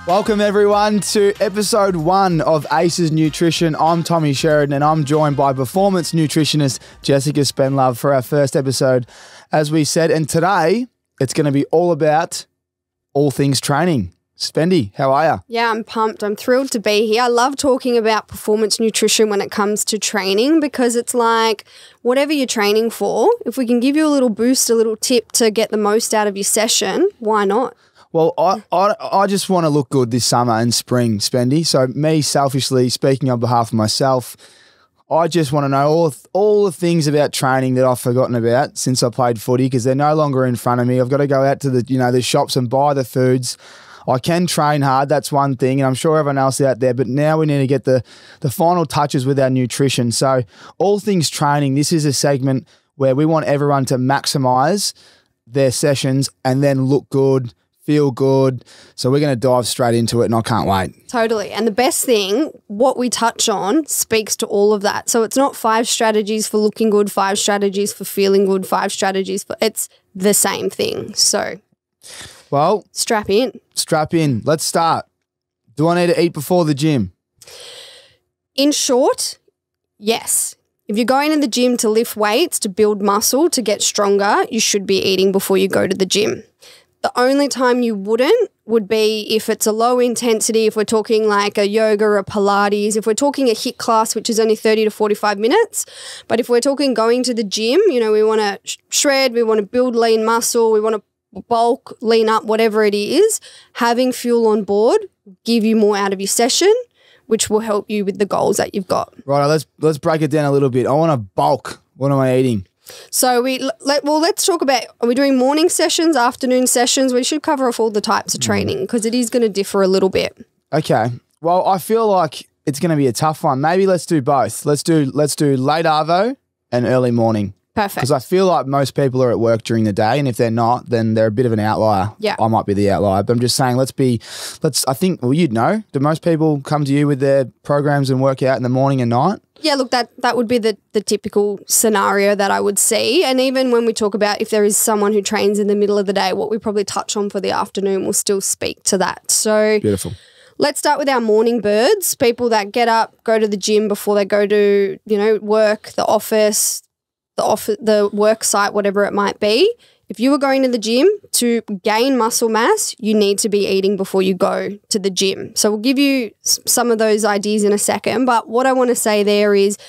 Welcome everyone to episode 1 of Aces Nutrition. I'm Tommy Sheridan and I'm joined by performance nutritionist Jessica Spenlove for our first episode, as we said. And today it's going to be all about all things training. Spendy, how are you? Yeah, I'm pumped. I'm thrilled to be here. I love talking about performance nutrition when it comes to training, because it's like whatever you're training for, if we can give you a little boost, a little tip to get the most out of your session, why not? Well, I just want to look good this summer and spring, Spendy. So me, selfishly speaking on behalf of myself, I just want to know all the things about training that I've forgotten about since I played footy, because they're no longer in front of me. I've got to go out to the shops and buy the foods. I can train hard, that's one thing, and I'm sure everyone else out there, but now we need to get the final touches with our nutrition. So all things training, this is a segment where we want everyone to maximise their sessions and then look good, feel good. So we're going to dive straight into it and I can't wait. Totally. And the best thing, what we touch on speaks to all of that. So it's not 5 strategies for looking good, 5 strategies for feeling good, 5 strategies for, it's the same thing. So, well, strap in. Strap in. Let's start. Do I need to eat before the gym? In short, yes. If you're going to the gym to lift weights, to build muscle, to get stronger, you should be eating before you go to the gym. The only time you wouldn't would be if it's a low intensity, if we're talking like a yoga or a Pilates, if we're talking a HIIT class, which is only 30 to 45 minutes. But if we're talking going to the gym, we want to shred, we want to build lean muscle, we want to bulk, lean up, whatever it is, having fuel on board will give you more out of your session, which will help you with the goals that you've got. Right, let's break it down a little bit. I want to bulk. What am I eating? So let's talk about, are we doing morning sessions, afternoon sessions? We should cover off all the types of training because it is going to differ a little bit. Okay. Well, I feel like it's going to be a tough one. Maybe let's do both. Let's do late arvo and early morning. Perfect. Because I feel like most people are at work during the day, and if they're not, then they're a bit of an outlier. Yeah. I might be the outlier, but I'm just saying I think, well, you'd know. Do most people come to you with their programs and work out in the morning and night? Yeah, look, that would be the typical scenario that I would see. And even when we talk about if there is someone who trains in the middle of the day, what we probably touch on for the afternoon will still speak to that. So beautiful. Let's start with our morning birds, people that get up, go to the gym before they go to, work, the office, the work site, whatever it might be. If you are going to the gym to gain muscle mass, you need to be eating before you go to the gym. So we'll give you some of those ideas in a second. But what I want to say there is,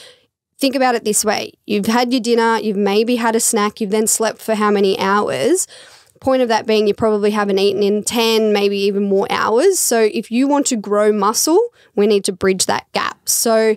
think about it this way. You've had your dinner, you've maybe had a snack, you've then slept for how many hours? Point of that being you probably haven't eaten in 10, maybe even more hours. So if you want to grow muscle, we need to bridge that gap. So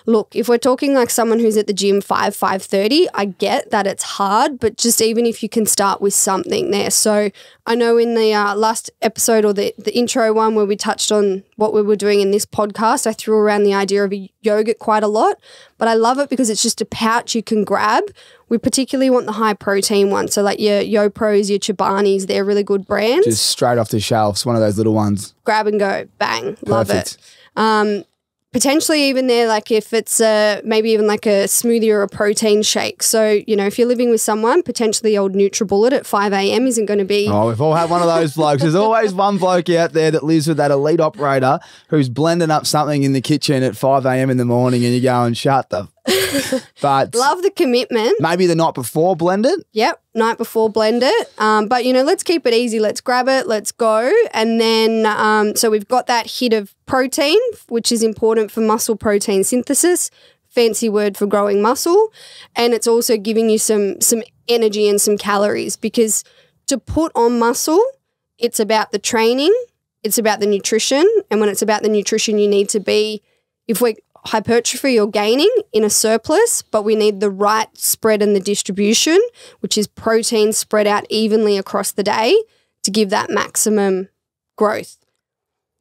look, if we're talking like someone who's at the gym 5:30, I get that it's hard, but just even if you can start with something there. So I know in the last episode or the intro one where we touched on what we were doing in this podcast, I threw around the idea of a yogurt quite a lot, but I love it because it's just a pouch you can grab. We particularly want the high protein one. So like your YoPros, your Chobanis, they're really good brands. Just straight off the shelves, one of those little ones. Grab and go, bang, love Perfect. it. Potentially even there, like if it's maybe even like a smoothie or a protein shake. So, if you're living with someone, potentially old NutriBullet at 5 a.m. isn't going to be... Oh, we've all had one of those blokes. There's always one bloke out there that lives with that elite operator who's blending up something in the kitchen at 5 a.m. in the morning and you're going, shut the... But love the commitment. Maybe the night before blend it. Yep, night before blend it. But, let's keep it easy. Let's grab it. Let's go. And then so we've got that hit of protein, which is important for muscle protein synthesis, fancy word for growing muscle. And it's also giving you some energy and some calories, because to put on muscle, it's about the training, it's about the nutrition. And when it's about the nutrition, you need to be, if we're hypertrophy or gaining, in a surplus, but we need the right spread and the distribution, which is protein spread out evenly across the day to give that maximum growth.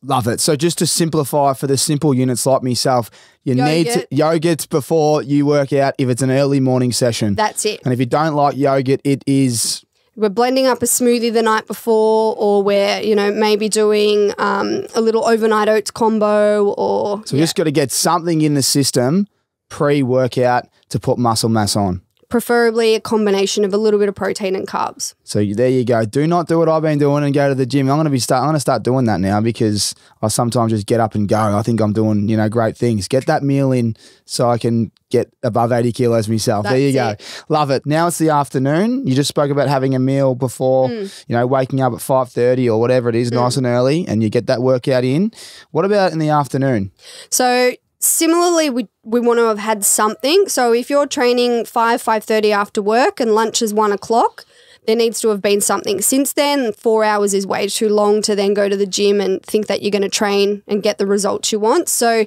Love it. So just to simplify for the simple units like myself, you need yogurt before you work out if it's an early morning session. That's it. And if you don't like yogurt, it is... We're blending up a smoothie the night before, or we're, maybe doing a little overnight oats combo, or... So we just got to get something in the system pre-workout to put muscle mass on. preferably a combination of a little bit of protein and carbs. So there you go. Do not do what I've been doing and go to the gym. I'm going to start doing that now because I sometimes just get up and go. I think I'm doing, great things. Get that meal in so I can get above 80 kilos myself. There you go. Love it. Now it's the afternoon. You just spoke about having a meal before, waking up at 5:30 or whatever it is, nice and early, and you get that workout in. What about in the afternoon? So similarly, we want to have had something. So if you're training 5:30 after work and lunch is 1 o'clock, there needs to have been something. Since then, 4 hours is way too long to then go to the gym and think that you're going to train and get the results you want. So,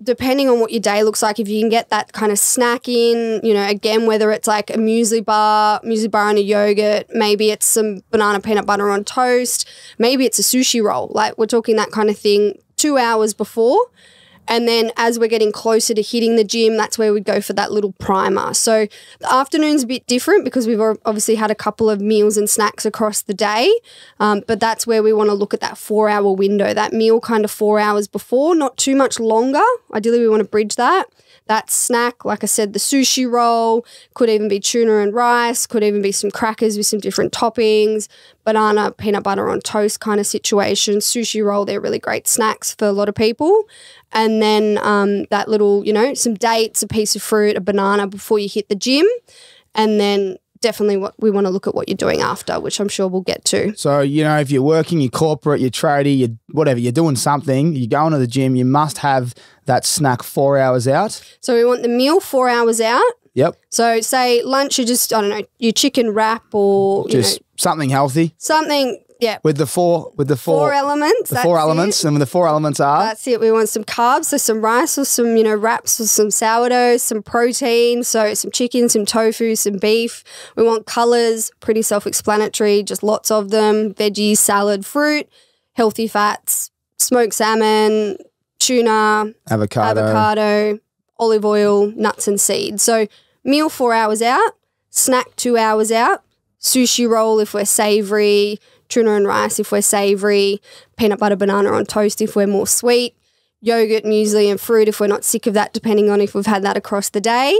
depending on what your day looks like, if you can get that kind of snack in, again, whether it's like a muesli bar and a yogurt, maybe it's some banana peanut butter on toast, maybe it's a sushi roll. Like we're talking that kind of thing 2 hours before. And then as we're getting closer to hitting the gym, that's where we go for that little primer. So the afternoon's a bit different because we've obviously had a couple of meals and snacks across the day. But that's where we want to look at that 4-hour window, that meal kind of 4 hours before, not too much longer. Ideally, we want to bridge that. That snack, like I said, the sushi roll, could even be tuna and rice, could even be some crackers with some different toppings, banana, peanut butter on toast kind of situation. Sushi roll, they're really great snacks for a lot of people. And then that little, some dates, a piece of fruit, a banana before you hit the gym. And then definitely we want to look at what you're doing after, which I'm sure we'll get to. So, if you're working, you're corporate, you're tradie, you're doing something, you're going to the gym, you must have that snack 4 hours out. So we want the meal 4 hours out. Yep. So say lunch, you just, your chicken wrap or, just something healthy. Something, yeah. With the four elements. The four elements. And the 4 elements are? That's it. We want some carbs, so some rice or some, wraps or some sourdough, some protein, so some chicken, some tofu, some beef. We want colours, pretty self-explanatory, just lots of them, veggies, salad, fruit, healthy fats, smoked salmon, tuna, avocado, olive oil, nuts and seeds. So meal 4 hours out, snack 2 hours out, sushi roll if we're savoury, tuna and rice if we're savoury, peanut butter banana on toast if we're more sweet, yogurt, muesli and fruit if we're not sick of that, depending on if we've had that across the day.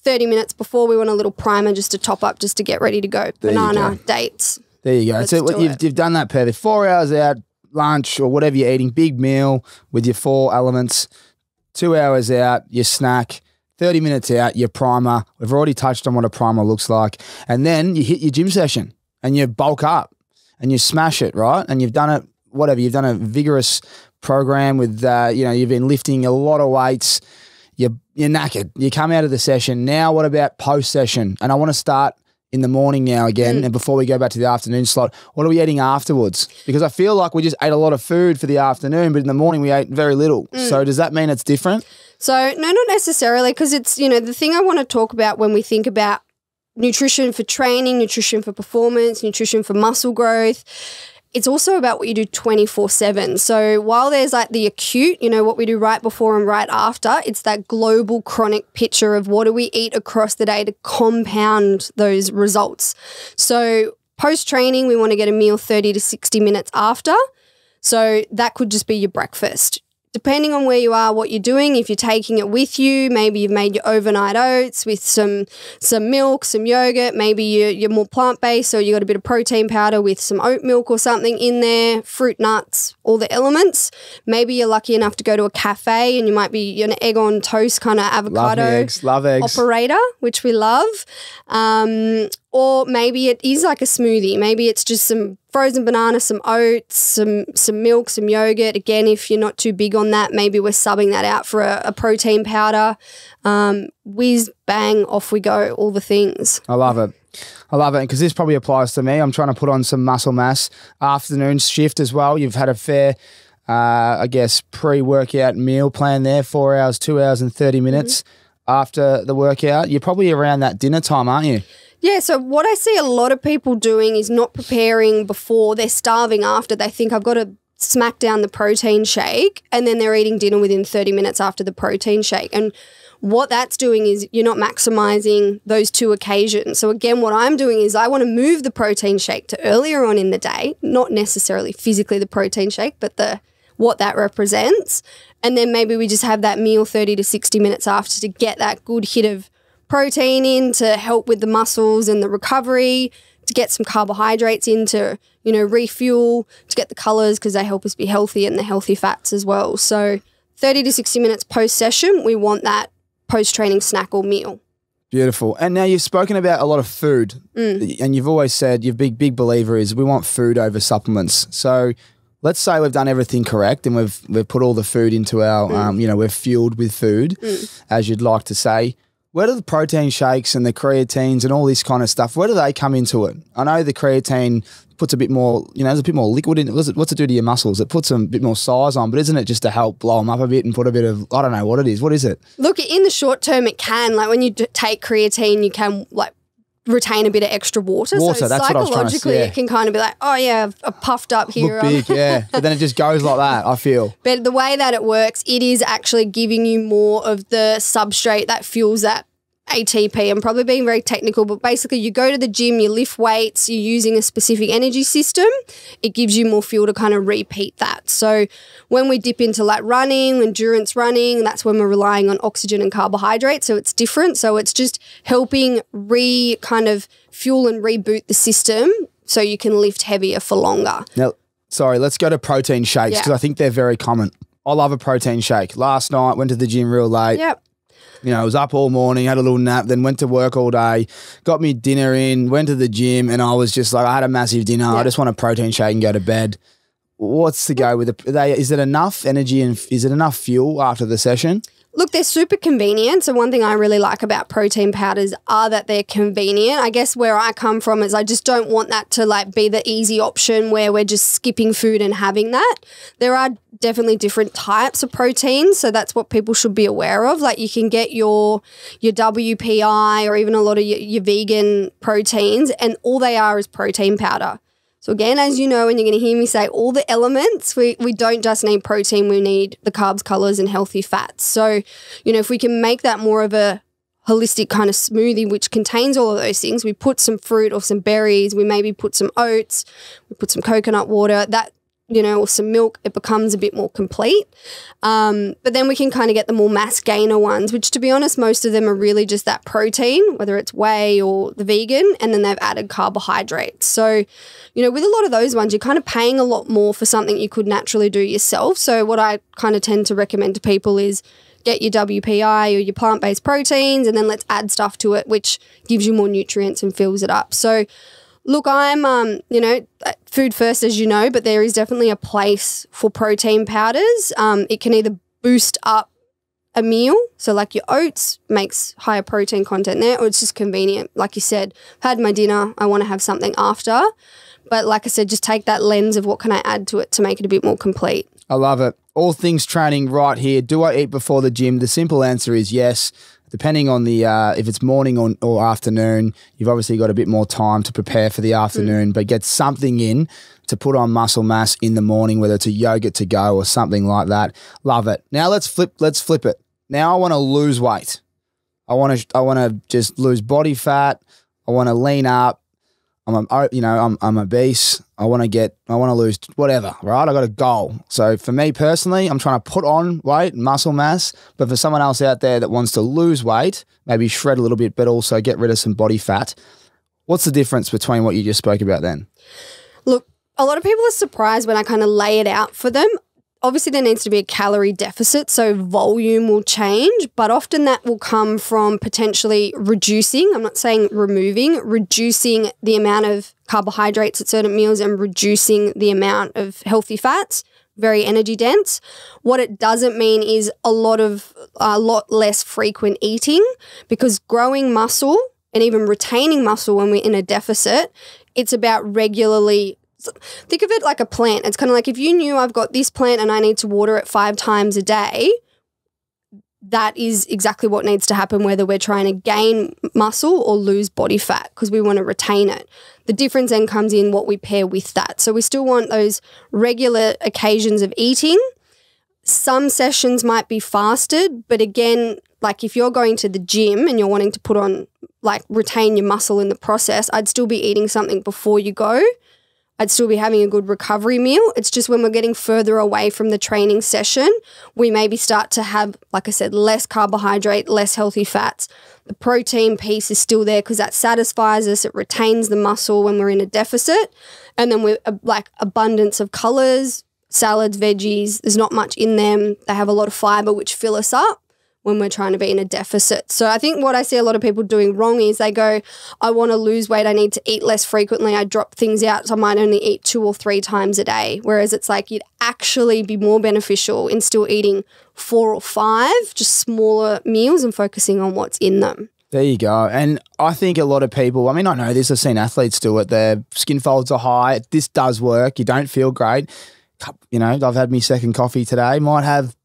30 minutes before, we want a little primer just to top up, just to get ready to go. Banana, dates. There you go. So you've done that perfect. 4 hours out, lunch or whatever you're eating, big meal with your 4 elements. 2 hours out, your snack. 30 minutes out, your primer. We've already touched on what a primer looks like. And then you hit your gym session and you bulk up and you smash it, right? And you've done it, you've done a vigorous program with, you've been lifting a lot of weights. You're knackered. You come out of the session. Now what about post-session? And I want to start in the morning now again, and before we go back to the afternoon slot, what are we eating afterwards? Because I feel like we just ate a lot of food for the afternoon, but in the morning we ate very little. So does that mean it's different? So no, not necessarily, because it's, the thing I want to talk about when we think about nutrition for training, nutrition for performance, nutrition for muscle growth, it's also about what you do 24/7. So while there's like the acute, what we do right before and right after, it's that global chronic picture of what do we eat across the day to compound those results. So post-training, we want to get a meal 30 to 60 minutes after. So that could just be your breakfast. Depending on where you are, what you're doing, if you're taking it with you, maybe you've made your overnight oats with some milk, some yogurt, maybe you're more plant-based, so you got a bit of protein powder with some oat milk or something in there, fruit, nuts, all the elements. Maybe you're lucky enough to go to a cafe and you might be an egg on toast kind of avocado love eggs. operator, which we love. Or maybe it is like a smoothie. Maybe it's just some frozen banana, some oats, some milk, some yogurt. Again, if you're not too big on that, maybe we're subbing that out for a protein powder. Whiz, bang, off we go, all the things. I love it. Because this probably applies to me. I'm trying to put on some muscle mass. Afternoon shift as well. You've had a fair, pre-workout meal plan there, 4 hours, 2 hours and 30 minutes after the workout. You're probably around that dinner time, aren't you? Yeah, so what I see a lot of people doing is not preparing before. They're starving after. They think I've got to smack down the protein shake, and then they're eating dinner within 30 minutes after the protein shake. And what that's doing is you're not maximizing those two occasions. So again, what I'm doing is I want to move the protein shake to earlier on in the day, not necessarily physically the protein shake, but what that represents. And then maybe we just have that meal 30 to 60 minutes after to get that good hit of protein in to help with the muscles and the recovery, to get some carbohydrates in to, refuel, to get the colours because they help us be healthy, and the healthy fats as well. So 30 to 60 minutes post-session, we want that post-training snack or meal. Beautiful. And now you've spoken about a lot of food, and you've always said your big believer is we want food over supplements. So let's say we've done everything correct and we've put all the food into our, we're fueled with food, as you'd like to say. Where do the protein shakes and the creatines and all this kind of stuff, where do they come into it? I know the creatine puts a bit more, there's a bit more liquid in it. What's it do to your muscles? It puts a bit more size on, but isn't it just to help blow them up a bit and put a bit of, I don't know what it is. What is it? Look, in the short term, it can. Like when you take creatine, you can retain a bit of extra water. So That's what I was trying to say. It can kind of be like, oh yeah, I've puffed up here. Look big, yeah. But then it just goes like that, I feel. But the way that it works, it is actually giving you more of the substrate that fuels that ATP. I'm probably being very technical, but basically you go to the gym, you lift weights, you're using a specific energy system. It gives you more fuel to kind of repeat that. So when we dip into like running, endurance running, that's when we're relying on oxygen and carbohydrates. So it's different. So it's just helping kind of fuel and reboot the system so you can lift heavier for longer. Now, sorry, let's go to protein shakes because I think they're very common. I love a protein shake. Last night, went to the gym real late. Yep. I was up all morning, had a little nap, then went to work all day, got me dinner in, went to the gym, and I was just like, I had a massive dinner. I just want a protein shake and go to bed. What's the go with it? Is it enough energy and is it enough fuel after the session? Look, they're super convenient. So one thing I really like about protein powders are that they're convenient. I guess where I come from is I just don't want that to be the easy option where we're just skipping food and having that. There are definitely different types of proteins, so that's what people should be aware of. Like you can get your WPI or even a lot of your vegan proteins, and all they are is protein powder. So again, as you know, and you're going to hear me say all the elements, we don't just need protein, we need the carbs, colours and healthy fats. So, if we can make that more of a holistic kind of smoothie which contains all of those things, we put some fruit or some berries, we maybe put some oats, we put some coconut water, or some milk, it becomes a bit more complete. But then we can kind of get the more mass gainer ones, which to be honest, most of them are really just that protein, whether it's whey or the vegan, and then they've added carbohydrates. So, with a lot of those ones, you're kind of paying a lot more for something you could naturally do yourself. So what I kind of tend to recommend to people is get your WPI or your plant-based proteins, and then let's add stuff to it, which gives you more nutrients and fills it up. So look, I'm, food first, as you know, but there is definitely a place for protein powders. It can either boost up a meal, so like your oats makes higher protein content there, or it's just convenient. Like you said, I've had my dinner, I want to have something after. But like I said, just take that lens of what can I add to it to make it a bit more complete. I love it. All things training right here. Do I eat before the gym? The simple answer is yes. Depending on the if it's morning or afternoon, you've obviously got a bit more time to prepare for the afternoon, but get something in to put on muscle mass in the morning, whether it's a yogurt to go or something like that. Love it. Now let's flip it. Now I want to lose weight. I want to just lose body fat. I want to lean up. I'm obese. I want to lose whatever, right? I got a goal. So for me personally, I'm trying to put on weight, muscle mass, but for someone else out there that wants to lose weight, maybe shred a little bit, but also get rid of some body fat, what's the difference between what you just spoke about then? Look, a lot of people are surprised when I kind of lay it out for them. Obviously, there needs to be a calorie deficit, so volume will change, but often that will come from potentially reducing, I'm not saying removing, reducing the amount of carbohydrates at certain meals and reducing the amount of healthy fats, very energy dense. What it doesn't mean is a lot less frequent eating, because growing muscle and even retaining muscle when we're in a deficit, it's about regularly. Think of it like a plant. It's kind of like if you knew I've got this plant and I need to water it 5 times a day, that is exactly what needs to happen, whether we're trying to gain muscle or lose body fat, because we want to retain it. The difference then comes in what we pair with that. So we still want those regular occasions of eating. Some sessions might be fasted, but again, like if you're going to the gym and you're wanting to put on, retain your muscle in the process, I'd still be eating something before you go. I'd still be having a good recovery meal. It's just when we're getting further away from the training session, we maybe start to have, like I said, less carbohydrate, less healthy fats. The protein piece is still there because that satisfies us. It retains the muscle when we're in a deficit. And then with like abundance of colors, salads, veggies, there's not much in them. They have a lot of fiber, which fill us up when we're trying to be in a deficit. So I think what I see a lot of people doing wrong is they go, I want to lose weight, I need to eat less frequently, I drop things out, so I might only eat 2 or 3 times a day. Whereas it's like you'd actually be more beneficial in still eating 4 or 5, just smaller meals and focusing on what's in them. There you go. And I think a lot of people, I mean, I know this, I've seen athletes do it, their skin folds are high, this does work, you don't feel great. You know, I've had my second coffee today, might have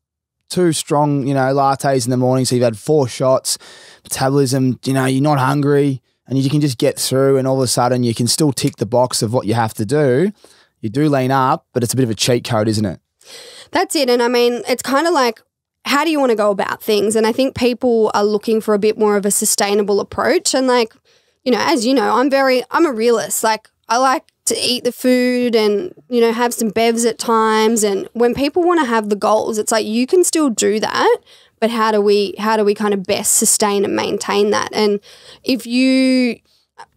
2 strong, lattes in the morning. So you've had 4 shots, metabolism, you're not hungry and you can just get through and all of a sudden you can still tick the box of what you have to do. You do lean up, but it's a bit of a cheat code, isn't it? That's it. And I mean, it's kind of like, how do you want to go about things? And I think people are looking for a bit more of a sustainable approach. And like, as you know, I'm a realist. Like I like to eat the food and, have some bevs at times. And when people want to have the goals, it's like you can still do that, but how do we kind of best sustain and maintain that? And if you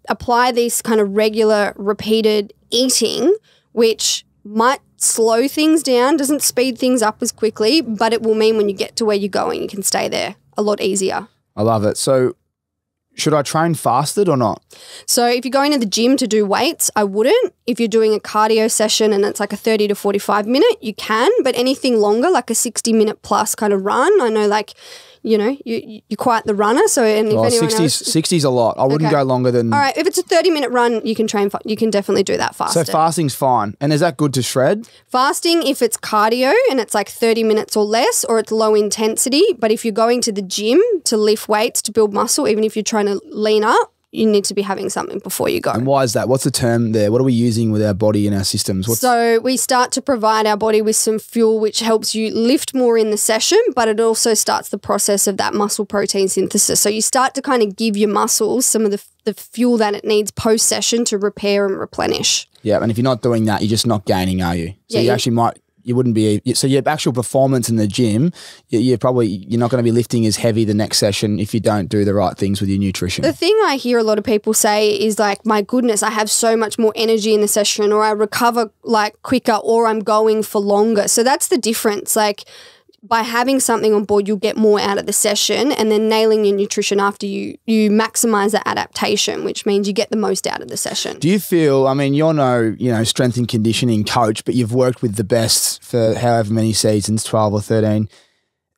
apply this kind of regular repeated eating, which might slow things down, doesn't speed things up as quickly, but it will mean when you get to where you're going, you can stay there a lot easier. I love it. So should I train fasted or not? So if you're going to the gym to do weights, I wouldn't. If you're doing a cardio session and it's like a 30 to 45 minute, you can. But anything longer, like a 60-minute plus kind of run, I know like, you're quite the runner. So and if anyone 60's a lot. I wouldn't go longer than. All right, if it's a 30-minute run, you can train. You can definitely do that fasted. So fasting's fine. And is that good to shred? Fasting, if it's cardio and it's like 30 minutes or less, or it's low intensity. But if you're going to the gym to lift weights to build muscle, even if you're trying to lean up, you need to be having something before you go. And why is that? What's the term there? What are we using with our body and our systems? So we start to provide our body with some fuel which helps you lift more in the session, but it also starts the process of that muscle protein synthesis. So you start to kind of give your muscles some of the fuel that it needs post-session to repair and replenish. Yeah, and if you're not doing that, you're just not gaining, are you? So you wouldn't be, so your actual performance in the gym, you're not going to be lifting as heavy the next session if you don't do the right things with your nutrition. The thing I hear a lot of people say is like, my goodness, I have so much more energy in the session, or I recover like quicker, or I'm going for longer. So that's the difference. Like by having something on board, you'll get more out of the session, and then nailing your nutrition after you maximize that adaptation, which means you get the most out of the session. Do you feel, I mean, you're no, strength and conditioning coach, but you've worked with the best for however many seasons, 12 or 13.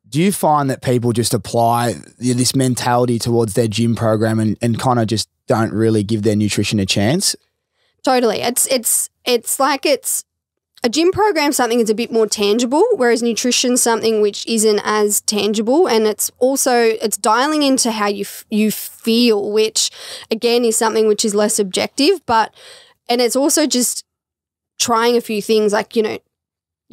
Do you find that people just apply this mentality towards their gym program and kind of just don't really give their nutrition a chance? Totally. It's like a gym program, something is a bit more tangible, whereas nutrition something which isn't as tangible, and it's dialing into how you feel, which again is something which is less objective, and it's also just trying a few things like,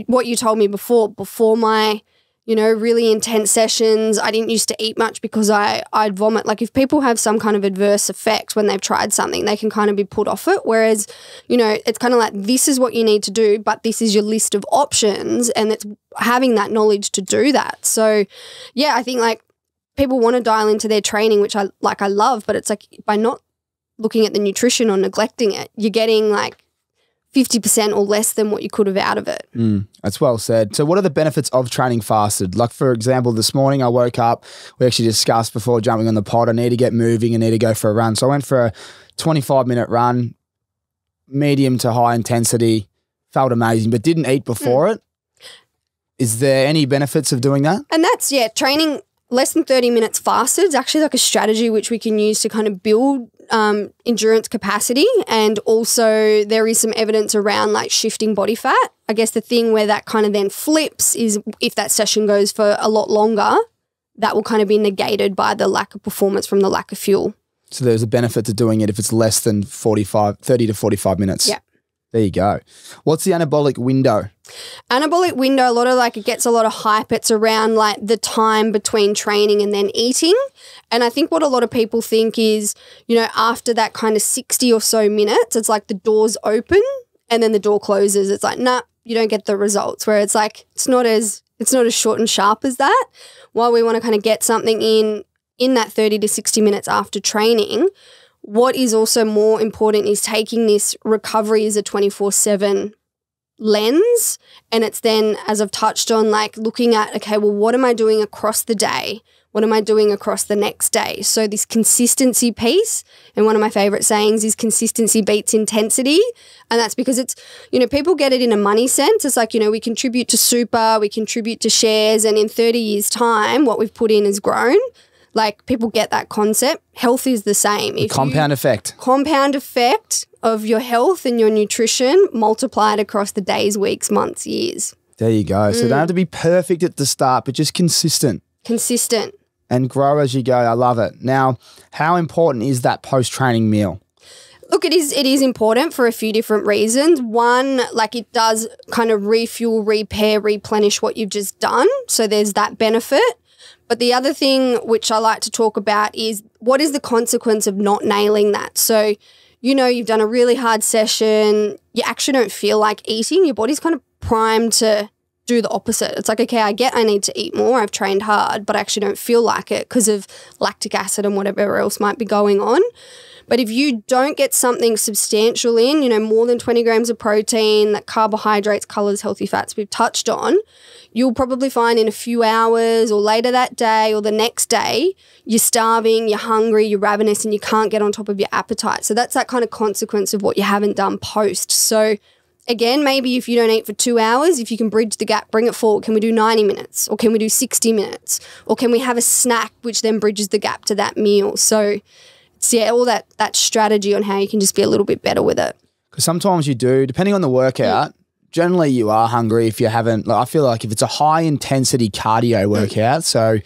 what you told me before my, really intense sessions. I didn't used to eat much because I'd vomit. Like if people have some kind of adverse effect when they've tried something, they can kind of be put off it. Whereas, it's kind of like, this is what you need to do, but this is your list of options, and it's having that knowledge to do that. So yeah, I think like people want to dial into their training, which I love, but it's like by not looking at the nutrition or neglecting it, you're getting like 50% or less than what you could have out of it. That's well said. So what are the benefits of training fasted? Like for example, this morning I woke up, we actually discussed before jumping on the pod, I need to get moving, I need to go for a run. So I went for a 25-minute run, medium to high intensity, felt amazing, but didn't eat before it. Is there any benefits of doing that? And that's, training less than 30 minutes fasted is actually like a strategy which we can use to kind of build endurance capacity. And also there is some evidence around like shifting body fat. I guess the thing where that kind of then flips is if that session goes for a lot longer, that will kind of be negated by the lack of performance from the lack of fuel. So there's a benefit to doing it if it's less than 30 to 45 minutes. Yeah. There you go. What's the anabolic window? Anabolic window, a lot of like, it gets a lot of hype. It's around like the time between training and then eating. And I think what a lot of people think is, after that kind of 60 or so minutes, it's like the doors open and then the door closes. It's like, nah, you don't get the results. Where it's like, it's not as short and sharp as that. While we want to kind of get something in that 30 to 60 minutes after training, what is also more important is taking this recovery as a 24/7 lens. And it's then, as I've touched on, like looking at, okay, well, what am I doing across the day? What am I doing across the next day? So this consistency piece, and one of my favorite sayings is consistency beats intensity. And that's because it's, people get it in a money sense. It's like, we contribute to super, we contribute to shares, and in 30 years' time, what we've put in has grown. Like, people get that concept. Health is the same. Compound effect. Compound effect of your health and your nutrition multiplied across the days, weeks, months, years. There you go. So don't have to be perfect at the start, but just consistent. Consistent. And grow as you go. I love it. Now, how important is that post-training meal? Look, it is important for a few different reasons. One, like it does kind of refuel, repair, replenish what you've just done. So there's that benefit. But the other thing which I like to talk about is what is the consequence of not nailing that? So, you've done a really hard session. You actually don't feel like eating. Your body's kind of primed to do the opposite. It's like, okay, I need to eat more. I've trained hard, but I actually don't feel like it because of lactic acid and whatever else might be going on. But if you don't get something substantial in, more than 20 grams of protein, that carbohydrates, colors, healthy fats we've touched on, you'll probably find in a few hours or later that day or the next day, you're starving, you're hungry, you're ravenous, and you can't get on top of your appetite. So that's that kind of consequence of what you haven't done post. So again, maybe if you don't eat for 2 hours, if you can bridge the gap, bring it forward. Can we do 90 minutes or can we do 60 minutes or can we have a snack which then bridges the gap to that meal? So it's, all that strategy on how you can just be a little bit better with it. Because sometimes you do, depending on the workout, generally you are hungry if you haven't, I feel like if it's a high intensity cardio workout, so,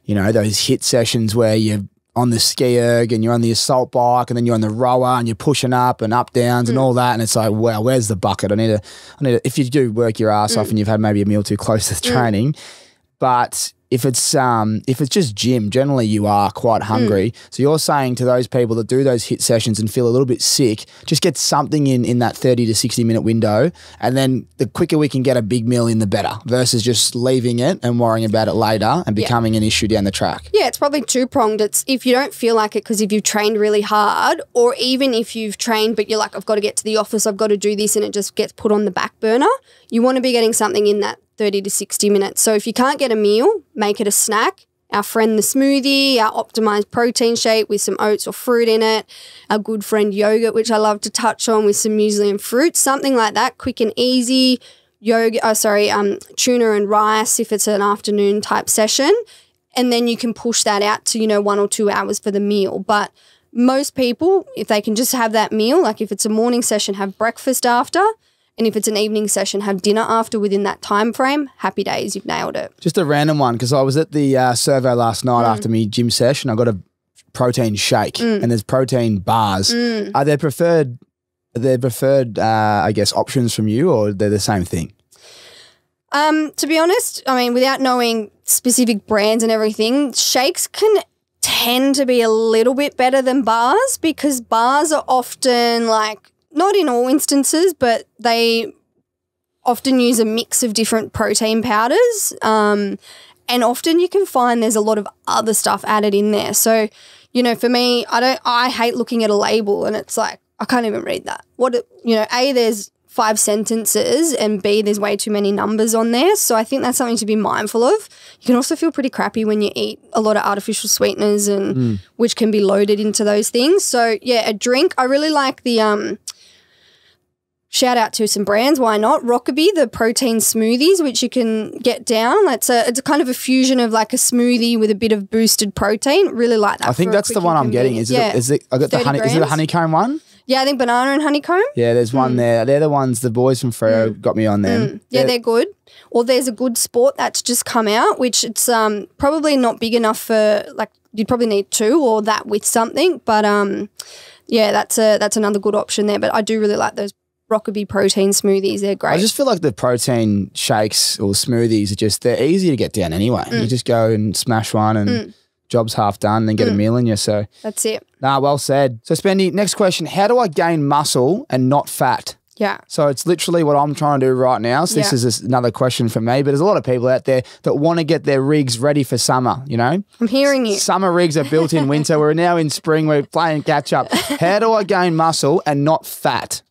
those HIIT sessions where you're on the ski erg and you're on the assault bike and then you're on the rower and you're pushing up and up downs and all that. And it's like, well, where's the bucket? I need to, if you do work your ass off and you've had maybe a meal too close to training, but if it's just gym, generally you are quite hungry. So you're saying to those people that do those HIIT sessions and feel a little bit sick, just get something in that 30 to 60 minute window, and then the quicker we can get a big meal in, the better, versus just leaving it and worrying about it later and becoming an issue down the track. Yeah, it's probably two-pronged. It's if you don't feel like it because if you've trained really hard, or even if you've trained but you're like, I've got to get to the office, I've got to do this, and it just gets put on the back burner, you want to be getting something in that 30 to 60 minutes. So if you can't get a meal, make it a snack. Our friend the smoothie, our optimized protein shake with some oats or fruit in it, our good friend yogurt, which I love to touch on with some muesli and fruit, something like that, quick and easy. Tuna and rice if it's an afternoon type session. And then you can push that out to, 1 or 2 hours for the meal. But most people, if they can just have that meal, like if it's a morning session, have breakfast after. And if it's an evening session, have dinner after within that time frame. Happy days, you've nailed it. Just a random one, because I was at the servo last night after my gym session. I got a protein shake and there's protein bars. Are there preferred, I guess, options from you, or they're the same thing? To be honest, without knowing specific brands and everything, shakes can tend to be a little bit better than bars, because bars are often like, not in all instances, but they often use a mix of different protein powders. And often you can find there's a lot of other stuff added in there. So, for me, I hate looking at a label and it's like, I can't even read that. A, there's 5 sentences, and B, there's way too many numbers on there. So I think that's something to be mindful of. You can also feel pretty crappy when you eat a lot of artificial sweeteners and which can be loaded into those things. So yeah, a drink. I really like the shout out to some brands, why not? Rockaby, the protein smoothies, which you can get down. It's a kind of a fusion of like a smoothie with a bit of boosted protein. Really like that. I think that's the one I'm getting. Is it I got the honey? Is it a honeycomb one? Yeah, I think banana and honeycomb. Yeah, there's one there. They're the ones the boys from Freo got me on them. Yeah, they're good. Or there's a Good Sport that's just come out, which it's probably not big enough for, like, you'd probably need 2 or that with something. But yeah, that's another good option there. But I do really like those Rockaby protein smoothies. They're great. I just feel like the protein shakes or smoothies are they're easy to get down anyway. You just go and smash one and job's half done, then get a meal in you. So that's it. Well said. So Spendy, next question. How do I gain muscle and not fat? Yeah. So it's literally what I'm trying to do right now. So this is another question for me, but there's a lot of people out there that want to get their rigs ready for summer, you know? I'm hearing you. Summer rigs are built in winter. We're now in spring. We're playing catch up. How do I gain muscle and not fat?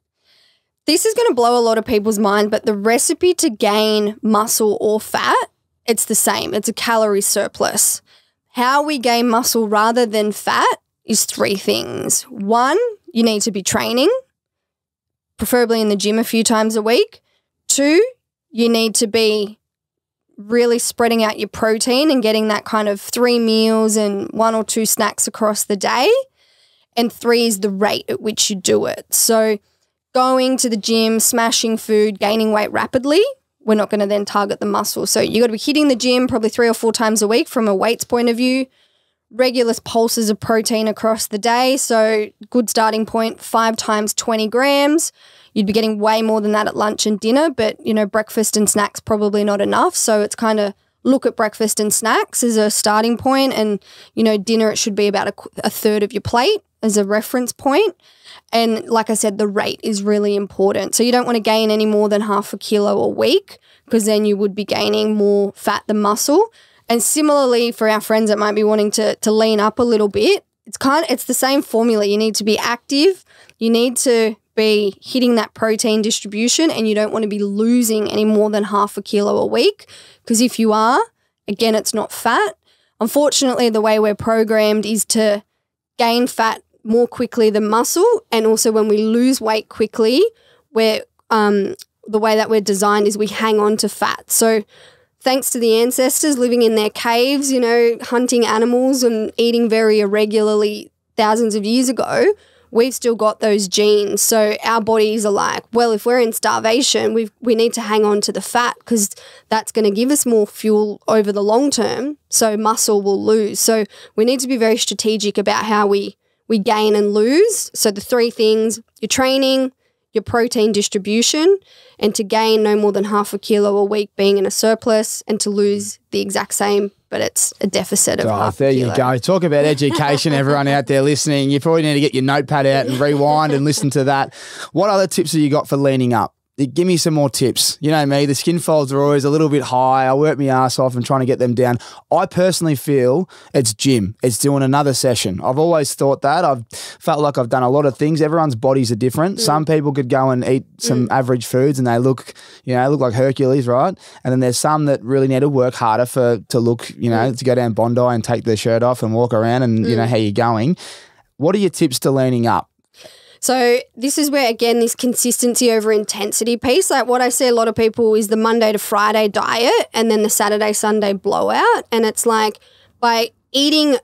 This is going to blow a lot of people's mind, but the recipe to gain muscle or fat, it's the same. It's a calorie surplus. How we gain muscle rather than fat is 3 things. 1, you need to be training, preferably in the gym a few times a week. 2, you need to be really spreading out your protein and getting that kind of 3 meals and 1 or 2 snacks across the day. And 3 is the rate at which you do it. So going to the gym, smashing food, gaining weight rapidly, we're not going to then target the muscle. So you got to be hitting the gym probably 3 or 4 times a week from a weights point of view, regular pulses of protein across the day. So good starting point, 5 times 20 grams. You'd be getting way more than that at lunch and dinner, but, you know, breakfast and snacks probably not enough. So it's kind of look at breakfast and snacks as a starting point, and, you know, dinner, it should be about a third of your plate as a reference point. And like I said, the rate is really important. So you don't want to gain any more than half a kilo a week, because then you would be gaining more fat than muscle. And similarly, for our friends that might be wanting to lean up a little bit, it's the same formula. You need to be active. You need to be hitting that protein distribution, and you don't want to be losing any more than half a kilo a week, because if you are, again, it's not fat. Unfortunately, the way we're programmed is to gain fat more quickly than muscle, and also when we lose weight quickly, the way that we're designed is we hang on to fat. So thanks to the ancestors living in their caves, you know, hunting animals and eating very irregularly thousands of years ago, we've still got those genes. So our bodies are like, well, if we're in starvation, we need to hang on to the fat, because that's going to give us more fuel over the long term. So muscle will lose. So we need to be very strategic about how we gain and lose. So the 3 things: your training, your protein distribution, and to gain no more than half a kilo a week being in a surplus, and to lose the exact same, but it's a deficit of half a kilo. There you go. Talk about education, everyone out there listening. You probably need to get your notepad out and rewind and listen to that. What other tips have you got for leaning up? Give me some more tips. You know me, the skin folds are always a little bit high. I work my ass off and trying to get them down. I personally feel it's gym. It's doing another session. I've always thought that. I've felt like I've done a lot of things. Everyone's bodies are different. Some people could go and eat some average foods and they look like Hercules, right? And then there's some that really need to work harder to look, you know, to go down Bondi and take their shirt off and walk around and, you know, how you're going. What are your tips to leaning up? So this is where, again, this consistency over intensity piece, like what I see a lot of people is the Monday to Friday diet and then the Saturday, Sunday blowout. And it's like by eating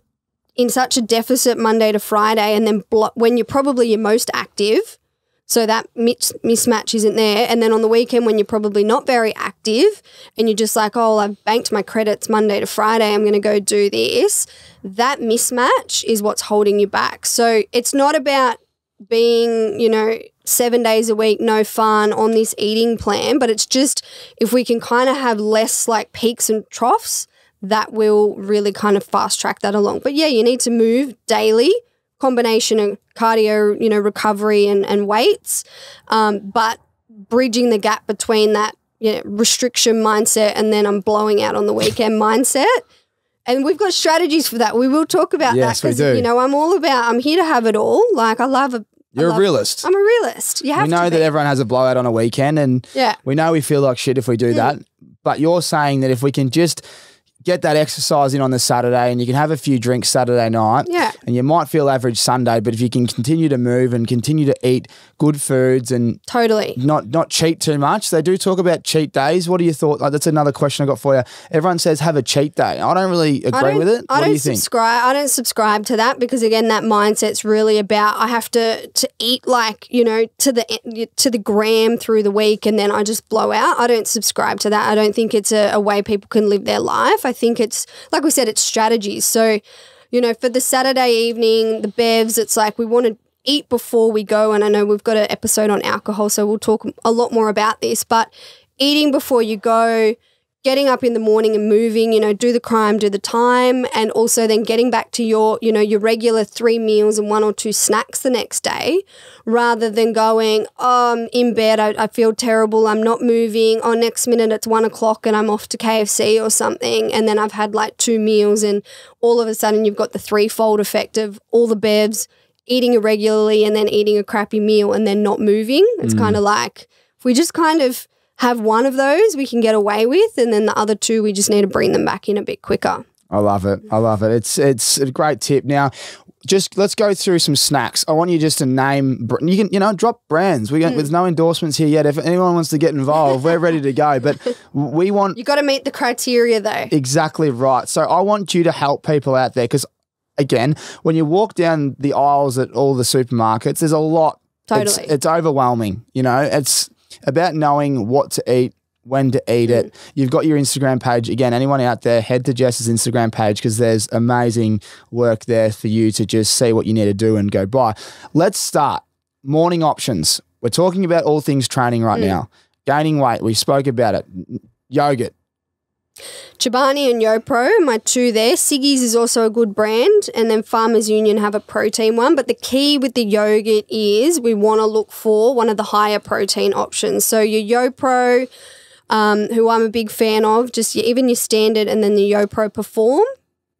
in such a deficit Monday to Friday and then when you're probably your most active, so that mismatch isn't there. And then on the weekend when you're probably not very active and you're just like, oh, I've banked my credits Monday to Friday, I'm going to go do this. That mismatch is what's holding you back. So it's not about being, you know, 7 days a week, no fun on this eating plan, but it's just if we can kind of have less like peaks and troughs, that will really kind of fast track that along. But yeah, you need to move daily, combination of cardio, you know, recovery and weights, but bridging the gap between that, you know, restriction mindset and then I'm blowing out on the weekend mindset. And we've got strategies for that. We will talk about that because, you know, I'm here to have it all. Like You're a realist. I'm a realist. You have to We know that everyone has a blowout on a weekend and we know we feel like shit if we do that. But you're saying that if we can just get that exercise in on the Saturday and you can have a few drinks Saturday night and you might feel average Sunday, but if you can continue to move and continue to eat good foods and not cheat too much. They do talk about cheat days. What do you thought? Like, that's another question I got for you. Everyone says have a cheat day. I don't really agree with it. What do you think? I don't subscribe to that because again, that mindset's really about I have to eat like, you know, to the gram through the week and then I just blow out. I don't subscribe to that. I don't think it's a way people can live their life. I think it's, like we said, it's strategies. So, you know, for the Saturday evening, the bevs, it's like we want to eat before we go. And I know we've got an episode on alcohol, so we'll talk a lot more about this. But eating before you go, getting up in the morning and moving, do the crime, do the time, and also then getting back to your, your regular 3 meals and 1 or 2 snacks the next day, rather than going, oh, I'm in bed, I feel terrible, I'm not moving, oh, next minute it's 1 o'clock and I'm off to KFC or something, and then I've had like 2 meals, and all of a sudden you've got the threefold effect of all the bevs, eating irregularly and then eating a crappy meal and then not moving. It's kind of like, if we just kind of have one of those we can get away with, and then the other 2 we just need to bring them back in a bit quicker. I love it. I love it. It's a great tip. Now, just let's go through some snacks. I want you just to name, you can, drop brands. There's no endorsements here yet. If anyone wants to get involved, we're ready to go. But we want... You got to meet the criteria though. Exactly right. So I want you to help people out there, because again, when you walk down the aisles at all the supermarkets, there's a lot. Totally. It's overwhelming. It's about knowing what to eat, when to eat it. You've got your Instagram page. Again, anyone out there, head to Jess's Instagram page, because there's amazing work there for you to just see what you need to do and go buy. Let's start. Morning options. We're talking about all things training right now. Gaining weight, we spoke about it. Yogurt. Chobani and YoPro, my 2 there. Siggy's is also a good brand, and then Farmers Union have a protein one. But the key with the yogurt is we want to look for one of the higher protein options. So your YoPro, who I'm a big fan of, just even your standard and then the YoPro Perform,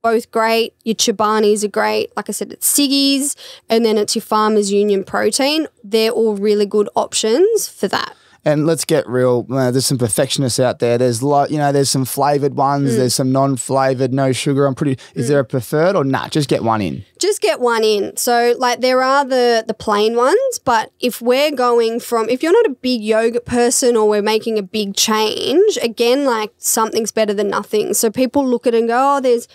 both great. Your Chobani's are great. Like I said, it's Siggy's, and then it's your Farmers Union protein. They're all really good options for that. And let's get real. There's some perfectionists out there. There's there's some flavored ones. There's some non-flavored, no sugar. Is there a preferred, or nah? Just get one in. Just get one in. So like there are the plain ones, but if we're going from, if you're not a big yogurt person or we're making a big change, again, like something's better than nothing. So people look at it and go, oh, there's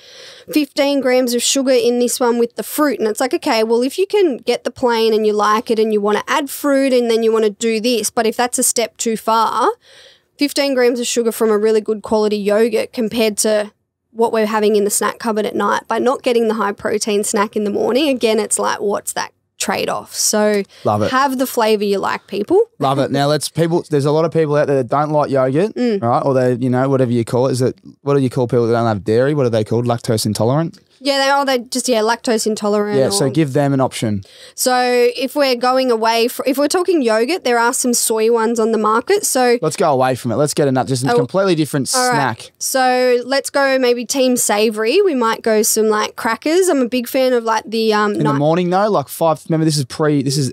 15 grams of sugar in this one with the fruit. And it's like, okay, well, if you can get the plain and you like it and you want to add fruit and then you want to do this, but if that's a step too far, 15 grams of sugar from a really good quality yogurt compared to what we're having in the snack cupboard at night, by not getting the high protein snack in the morning, again, it's like, what's that trade-off? So love it. Have the flavour you like, people. Love it. Now there's a lot of people out there that don't like yogurt, right? Or they, whatever you call it. What do you call people that don't have dairy? What are they called? Lactose intolerant? Yeah, they just lactose intolerant. Yeah, so give them an option. So if we're going away, if we're talking yogurt, there are some soy ones on the market. So let's go away from it. Let's get just a completely different snack. Right. So let's go maybe team savoury. We might go some like crackers. I'm a big fan of like the in the morning though, like 5. Remember, this is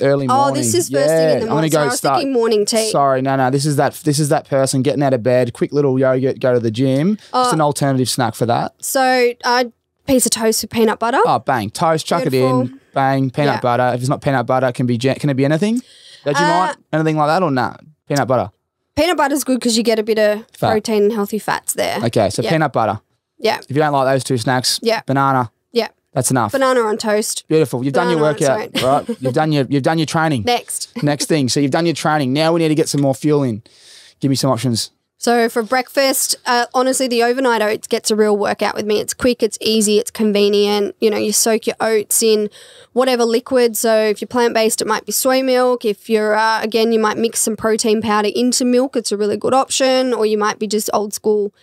early morning. Oh, this is first thing in the morning. I was thinking morning tea. Sorry, no. This is that person getting out of bed, quick little yogurt, go to the gym. Just an alternative snack for that. So piece of toast with peanut butter. Oh, bang. Toast, chuck Beautiful. It in. Bang. Peanut butter. If it's not peanut butter, can it be anything? Vegemite? Anything like that, or nah? Peanut butter. Peanut butter's good because you get a bit of protein and healthy fats there. Okay, so peanut butter. Yeah. If you don't like those 2 snacks, banana. Yeah. That's enough. Banana on toast. Beautiful. You've done your workout, right? You've done your training. Next thing. So you've done your training. Now we need to get some more fuel in. Give me some options. So for breakfast, honestly, the overnight oats gets a real workout with me. It's quick, it's easy, it's convenient. You soak your oats in whatever liquid. So if you're plant-based, it might be soy milk. If you're, again, you might mix some protein powder into milk. It's a really good option. Or you might be just old school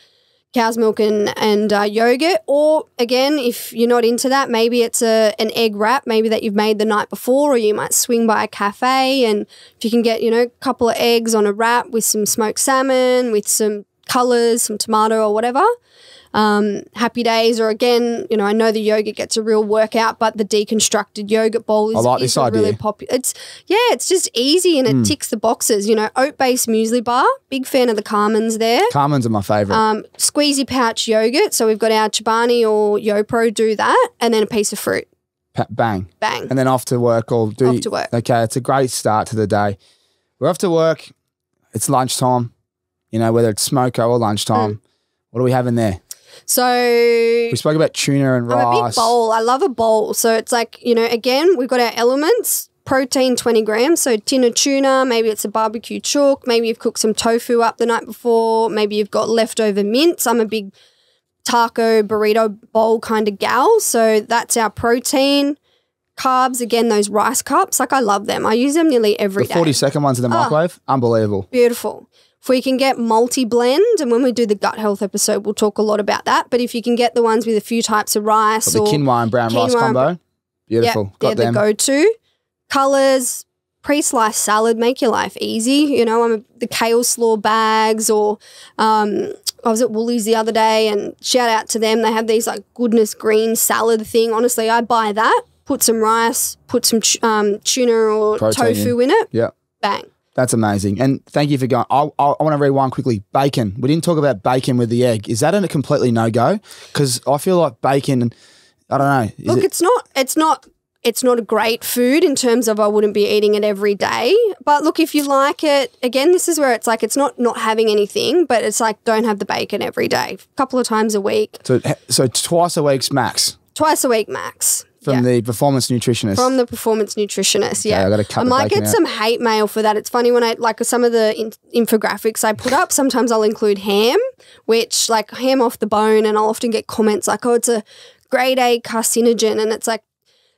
cow's milk and yogurt. Or again, if you're not into that, maybe it's an egg wrap, maybe that you've made the night before, or you might swing by a cafe, and if you can get, a couple of eggs on a wrap with some smoked salmon, with some colours, some tomato or whatever. Happy days, or again, I know the yogurt gets a real workout, but the deconstructed yogurt bowl is really popular. It's just easy and it ticks the boxes. Oat-based muesli bar, big fan of the Carmen's there. Carmen's are my favourite. Squeezy pouch yogurt, so we've got our Chobani or YoPro, do that, and then a piece of fruit. Bang. And then off to work off to work. Okay, it's a great start to the day. We're off to work. It's lunchtime. Whether it's smoko or lunchtime. What do we have in there? So we spoke about tuna and rice. I'm a big bowl. I love a bowl. So it's like, again, we've got our elements, protein 20 grams. So tin of tuna, maybe it's a barbecue chook, maybe you've cooked some tofu up the night before, maybe you've got leftover mince. I'm a big taco burrito bowl kind of gal. So that's our protein. Carbs, again, those rice cups, like I love them. I use them nearly every day. The 40-second ones in the microwave, unbelievable. Beautiful. If we can get multi-blend, and when we do the gut health episode, we'll talk a lot about that. But if you can get the ones with a few types of rice The quinoa and brown rice combo. Beautiful. Yep, Got they're them. the go-to. Colours, pre-sliced salad, make your life easy. You know, the kale slaw bags, or I was at Woolies the other day, and shout out to them. They have these like goodness green salad thing. Honestly, I buy that, put some rice, put some tuna or Protein tofu in it. Yeah. Bang. That's amazing. And thank you for going. I want to rewind quickly. Bacon. We didn't talk about bacon with the egg. Is that a completely no-go? Because I feel like bacon, I don't know. Look, it's not a great food in terms of I wouldn't be eating it every day. But look, if you like it, again, this is where it's like it's not having anything, but it's like don't have the bacon every day. A couple of times a week. So twice a week's max Twice a week max. from the performance nutritionist. From the performance nutritionist, yeah. I gotta cut I the might bacon get out. some hate mail for that. It's funny when I, like some of the infographics I put up, sometimes I'll include ham, which like ham off the bone, and I'll often get comments like, oh, it's a grade A carcinogen. And it's like,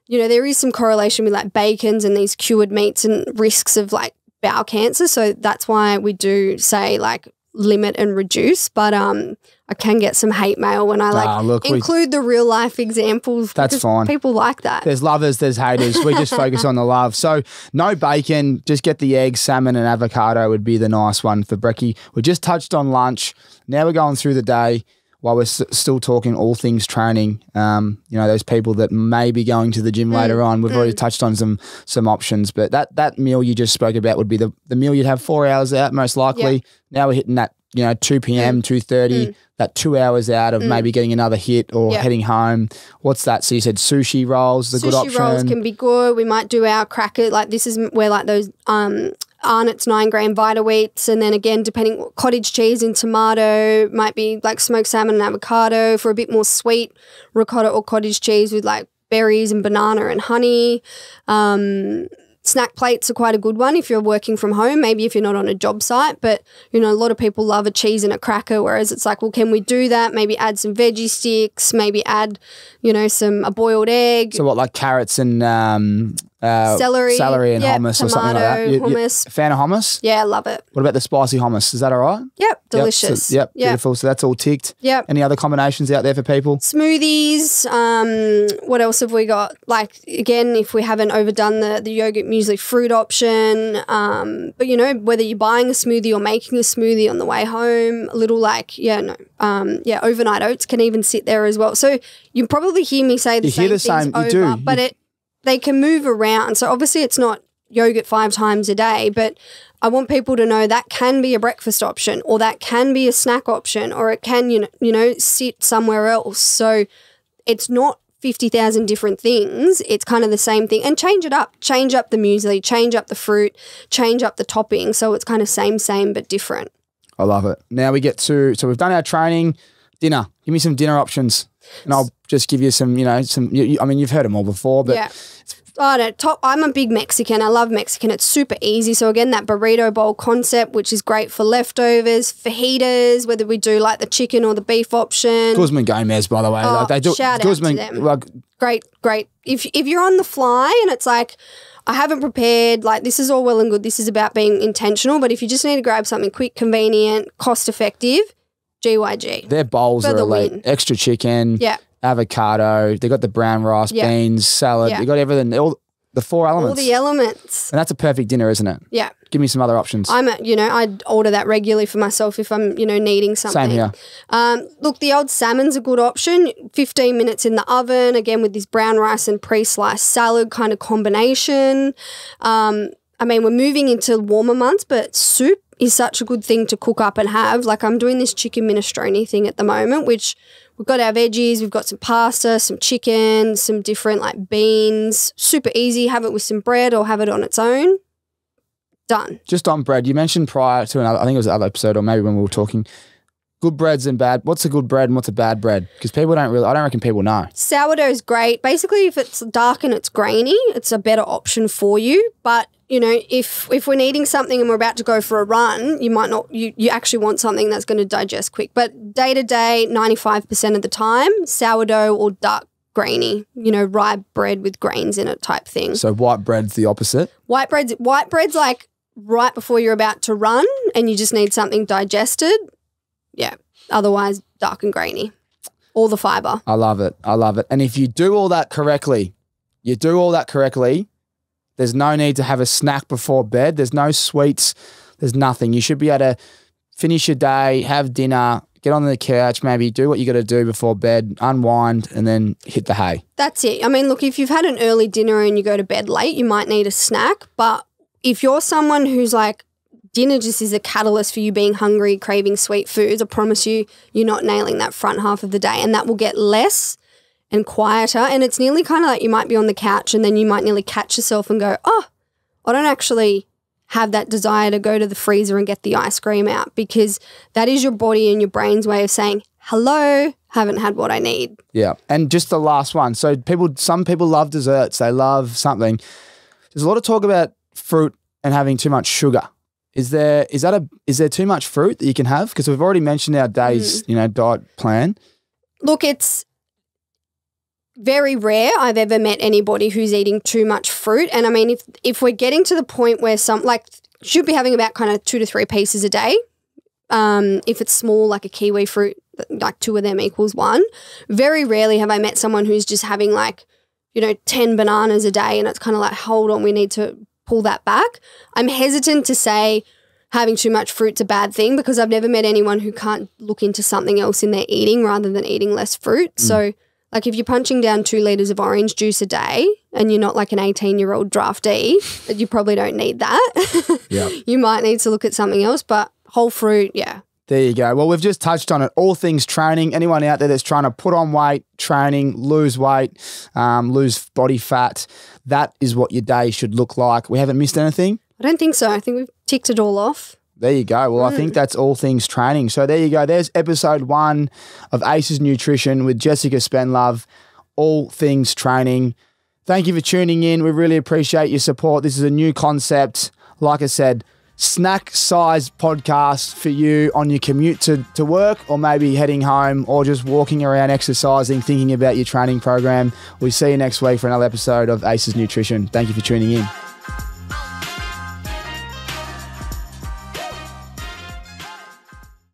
you know, there is some correlation with like bacons and these cured meats and risks of like bowel cancer. So that's why we do say like limit and reduce. But I can get some hate mail when I include the real life examples. That's fine. People like that. There's lovers, there's haters. We just focus on the love. So no bacon, just get the eggs, salmon and avocado would be the nice one for brekkie. We just touched on lunch. Now we're going through the day while we're still talking all things training. You know, those people that may be going to the gym later on. We've already touched on some options, but that meal you just spoke about would be the meal you'd have 4 hours out most likely. Yep. Now we're hitting that, 2 p.m., 2:30, that 2 hours out of maybe getting another hit or heading home. What's that? So you said sushi rolls is a good option. Sushi rolls can be good. We might do our cracker. Like this is where like those Arnott's 9 gram Vita Wheats, and then again, depending cottage cheese and tomato, might be like smoked salmon and avocado for a bit more sweet, ricotta or cottage cheese with like berries and banana and honey. Snack plates are quite a good one if you're working from home, maybe if you're not on a job site. But, a lot of people love a cheese and a cracker, whereas it's like, well, can we do that? Maybe add some veggie sticks, maybe add, a boiled egg. So what, like carrots and celery and hummus or something like that? Hummus. You a fan of hummus? Yeah, I love it. What about the spicy hummus? Is that all right? Yep, delicious. Yep, beautiful. So that's all ticked. Yep. Any other combinations out there for people? Smoothies. What else have we got? Like, again, if we haven't overdone the yogurt muesli fruit option. But, whether you're buying a smoothie or making a smoothie on the way home, a little overnight oats can even sit there as well. So you probably hear me say the same things over, but they can move around. So obviously it's not yogurt 5 times a day, but I want people to know that can be a breakfast option, or that can be a snack option, or it can, sit somewhere else. So it's not 50,000 different things. It's kind of the same thing, and change it up. Change up the muesli, change up the fruit, change up the topping. So it's kind of same, but different. I love it. Now we get to, so we've done our training, dinner. Give me some dinner options. And I'll just give you some, you've heard them all before, but. Yeah. I'm a big Mexican. I love Mexican. It's super easy. So again, that burrito bowl concept, which is great for leftovers, fajitas, whether we do like the chicken or the beef option. Guzman Gomez, by the way. Shout out to them. Great. If you're on the fly and it's like, I haven't prepared, like this is all well and good. This is about being intentional. But if you just need to grab something quick, convenient, cost effective, GYG. Their bowls are elite. Win. Extra chicken. Yeah. Avocado, they got the brown rice, beans, salad, you got everything, all the 4 elements. All the elements. And that's a perfect dinner, isn't it? Yeah. Give me some other options. I'd order that regularly for myself if I'm, needing something. Same here. Look, the old salmon's a good option. 15 minutes in the oven, again with this brown rice and pre-sliced salad kind of combination. We're moving into warmer months, but soup is such a good thing to cook up and have. Like I'm doing this chicken minestrone thing at the moment, which we've got our veggies, we've got some pasta, some chicken, some different like beans. Super easy. Have it with some bread or have it on its own. Done. Just on bread, you mentioned prior to another, I think it was another episode or maybe when we were talking, good breads and bad. What's a good bread and what's a bad bread? Because I don't reckon people know. Sourdough is great. Basically, if it's dark and it's grainy, it's a better option for you. But if we're needing something and we're about to go for a run, you might not, you actually want something that's going to digest quick. But day to day, 95% of the time, sourdough or dark grainy, rye bread with grains in it type thing. So white bread's the opposite? White bread's like right before you're about to run and you just need something digested, yeah. Otherwise, dark and grainy. All the fiber. I love it. I love it. And if you do all that correctly, there's no need to have a snack before bed. There's no sweets. There's nothing. You should be able to finish your day, have dinner, get on the couch, maybe do what you got to do before bed, unwind, and then hit the hay. That's it. I mean, look, if you've had an early dinner and you go to bed late, you might need a snack. But if you're someone who's like, dinner just is a catalyst for you being hungry, craving sweet foods, I promise you, you're not nailing that front half of the day. And that will get less and quieter. And it's nearly kind of like you might be on the couch and then you might nearly catch yourself and go, oh, I don't actually have that desire to go to the freezer and get the ice cream out, because that is your body and your brain's way of saying, hello, haven't had what I need. Yeah. And just the last one. So some people love desserts. They love something. There's a lot of talk about fruit and having too much sugar. Is there too much fruit that you can have? Because we've already mentioned our day's, diet plan. Look, it's very rare I've ever met anybody who's eating too much fruit. And I mean, if we're getting to the point where should be having about kind of 2 to 3 pieces a day. If it's small, like a kiwi fruit, like 2 of them equals 1. Very rarely have I met someone who's just having 10 bananas a day, and it's kind of like, hold on, we need to pull that back. I'm hesitant to say having too much fruit's a bad thing, because I've never met anyone who can't look into something else in their eating rather than eating less fruit. So like if you're punching down 2 litres of orange juice a day and you're not like an 18-year-old draftee, you probably don't need that. Yeah. You might need to look at something else, but whole fruit, yeah. There you go. Well, we've just touched on it. All things training. Anyone out there that's trying to put on weight, training, lose weight, lose body fat, that is what your day should look like. We haven't missed anything? I don't think so. I think we've ticked it all off. There you go. Well, I think that's all things training. So there you go. There's episode 1 of Aces Nutrition with Jessica Spenlove, all things training. Thank you for tuning in. We really appreciate your support. This is a new concept. Like I said, snack-sized podcast for you on your commute to work, or maybe heading home, or just walking around exercising, thinking about your training program. We'll see you next week for another episode of Aces Nutrition. Thank you for tuning in.